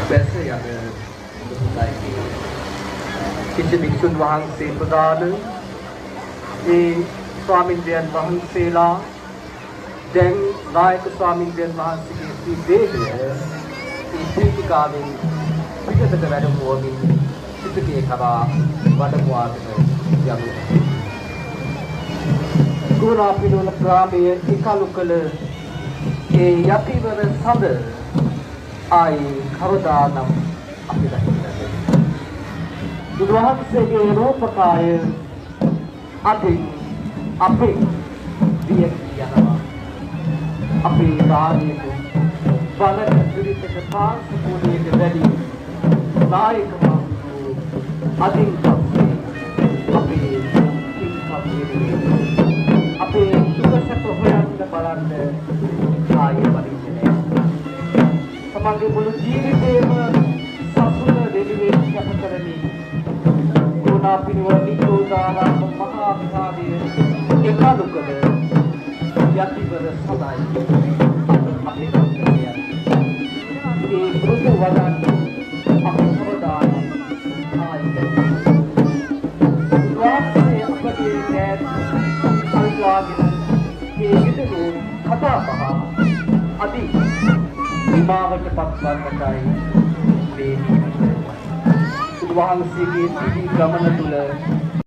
බැස යන දුසයි කිච්ච භික්ෂුන් වහන්සේ ප්‍රදාන ඒ ස්වාමින්ද්‍රයන් වහන්සේලා දැන් නායක ස්වාමින්ද්‍රයන් වහන්සේගේ සිදේහය ඒ දීපිකාවෙන් පිටතට වැඩමුවමින් සිතකේ කරා වඩමුවාගෙන යමු. ගුණා පිළිවෙල ප්‍රාමයේ එකලු කළ ඒ යතිවර සඳ ආයි කවදානම් අපි දකින්නේ. බුදුහන්සේගේ රූපකාය අදින් අපේ දිය යනවා. අපේ රාජ්‍යක බලක පිළිතක පාස්කෝඩියක වැඩි නායකම අදින් පස්සේ අපේ අපේ සුඛසත හොයන්න බලන්න ආයේ පරිච්ඡේදය. තමන්ගේ මුළු ජීවිතේම සසුන දෙවිවෙන් කැප කරමින් ගුණා පිළිවෙල නිරෝධාරාම මහා විහාරයේ එකලු කළ යතිවර සදායි අපේ කර්තව්‍යය. ඒ බුදු වදන් අපේ සෝදාන ආයේ වාසේ අපගේ දැන් සල්වාගෙන මේ විදිහේ කතා බහ අදි විමාවට පත්වන්නටයි මේ වහන්සේගේ සිහි ගමන තුල